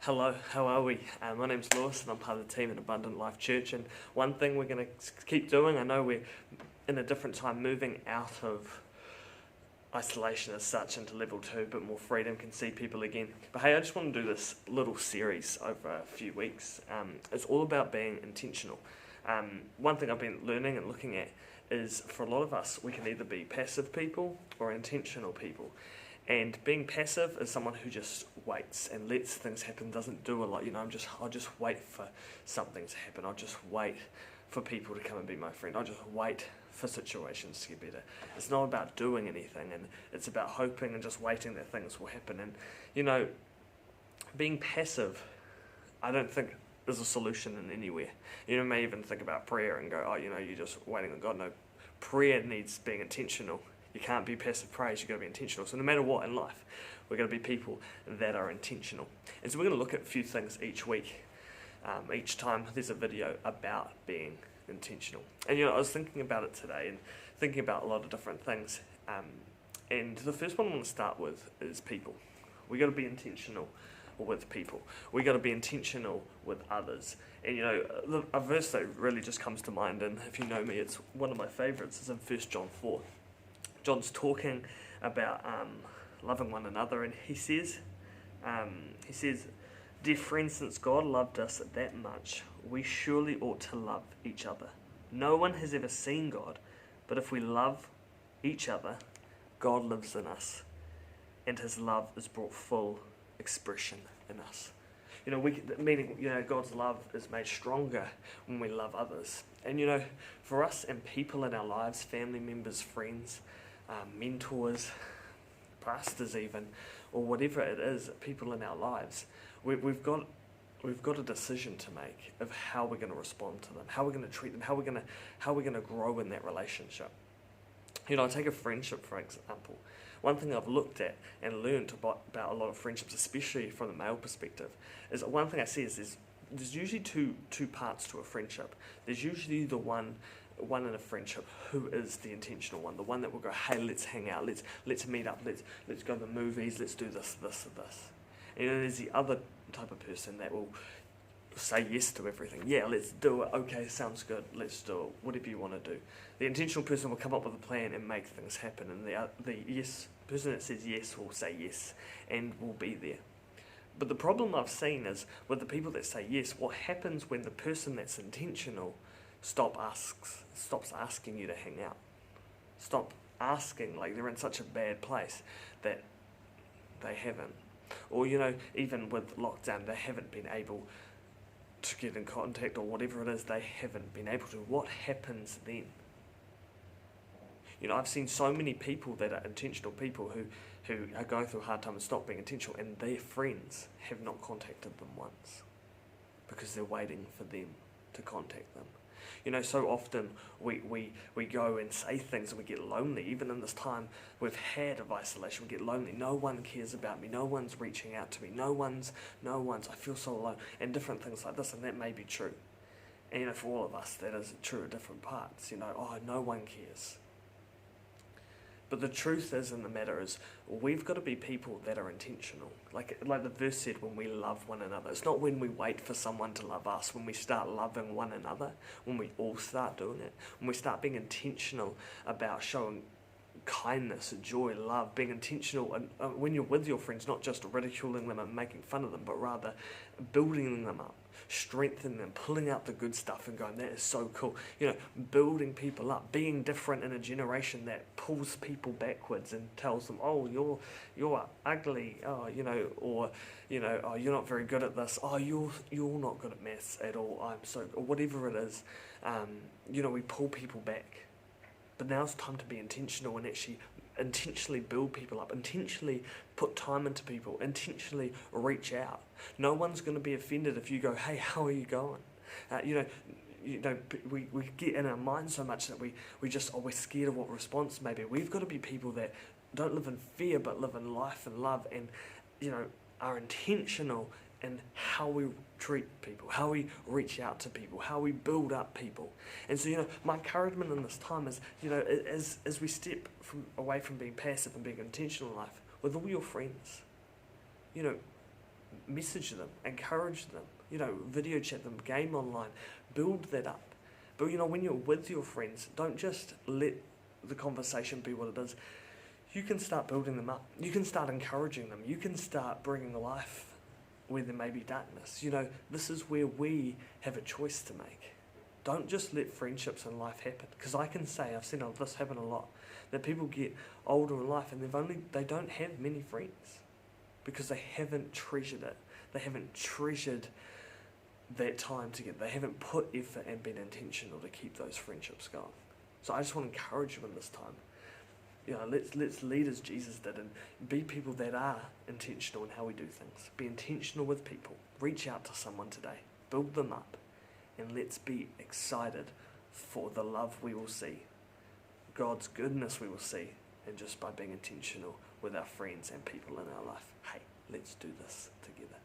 Hello, how are we? My name's Lewis and I'm part of the team at Abundant Life Church, and one thing we're going to keep doing, I know we're in a different time moving out of isolation as such into level 2, but more freedom, can see people again. But hey, I just want to do this little series over a few weeks. It's all about being intentional. One thing I've been learning and looking at is for a lot of us, we can either be passive people or intentional people. And being passive is someone who just waits and lets things happen, doesn't do a lot. I'll just wait for something to happen. I'll just wait for people to come and be my friend. I'll just wait for situations to get better. It's not about doing anything, and it's about hoping and just waiting that things will happen. And, being passive, I don't think is a solution in anywhere. You may even think about prayer and go, you're just waiting on God. No, prayer needs being intentional. You can't be passive praise, you've got to be intentional. So no matter what in life, we're going to be people that are intentional. And so we're going to look at a few things each week. Each time there's a video about being intentional. And I was thinking about it today and thinking about a lot of different things. And the first one I want to start with is people. We got to be intentional with people. We got to be intentional with others. And a verse that really just comes to mind, and if you know me, it's one of my favourites, is in 1 John 4. John's talking about loving one another, and he says, "Dear friends, since God loved us that much, we surely ought to love each other. No one has ever seen God, but if we love each other, God lives in us, and His love is brought full expression in us." God's love is made stronger when we love others. And for us and people in our lives, family members, friends, mentors, pastors even, or whatever it is, people in our lives, we've got a decision to make of how we're going to respond to them, how we're going to treat them, how we're going to grow in that relationship. I take a friendship for example. One thing I've looked at and learned about a lot of friendships, especially from the male perspective, is one thing I see is there's usually two parts to a friendship. There's usually the one in a friendship who is the intentional one, the one that will go, hey, let's hang out, let's meet up, let's go to the movies, let's do this. And there's the other type of person that will say yes to everything. Yeah, let's do it. Okay, sounds good. Let's do it. Whatever you want to do. The intentional person will come up with a plan and make things happen, and the yes person that says yes will say yes and will be there. But the problem I've seen is with the people that say yes, what happens when the person that's intentional stops asking you to hang out. Stop asking, like they're in such a bad place that they haven't. Or, even with lockdown, they haven't been able to get in contact, or whatever it is, they haven't been able to. What happens then? I've seen so many people that are intentional people who are going through a hard time and stop being intentional, and their friends have not contacted them once because they're waiting for them to contact them. So often we go and say things and we get lonely. Even in this time we've had of isolation, we get lonely. No one cares about me. No one's reaching out to me. No one's. I feel so alone. And different things like this, and that may be true. And for all of us, that is true at different parts. No one cares. But the truth is, in the matter is, we've got to be people that are intentional. Like the verse said, when we love one another. It's not when we wait for someone to love us. When we start loving one another, when we all start doing it, when we start being intentional about showing kindness, joy, love, being intentional, and when you're with your friends, not just ridiculing them and making fun of them, but rather building them up, strengthening them, pulling out the good stuff and going, that is so cool. Building people up, being different in a generation that pulls people backwards and tells them, oh, you're ugly, oh, or oh, you're not very good at this, oh, you're not good at maths at all, or whatever it is. We pull people back. But now it's time to be intentional and actually intentionally build people up, intentionally put time into people, intentionally reach out. No one's going to be offended if you go, hey, how are you going? We get in our mind so much that we're scared of what response may be. We've got to be people that don't live in fear but live in life and love, and are intentional in how we treat people, how we reach out to people, how we build up people. And so, my encouragement in this time is, as we step away from being passive and being intentional in life, with all your friends, message them, encourage them, video chat them, game online, build that up. But when you're with your friends, don't just let the conversation be what it is. You can start building them up. You can start encouraging them. You can start bringing life where there may be darkness. This is where we have a choice to make. Don't just let friendships in life happen. Because I can say, I've seen this happen a lot, that people get older in life and they don't have many friends because they haven't treasured it. They haven't treasured that time together. They haven't put effort and been intentional to keep those friendships going. So I just want to encourage you in this time. Let's lead as Jesus did and be people that are intentional in how we do things. Be intentional with people. Reach out to someone today. Build them up. And let's be excited for the love we will see, God's goodness we will see, and just by being intentional with our friends and people in our life. Hey, let's do this together.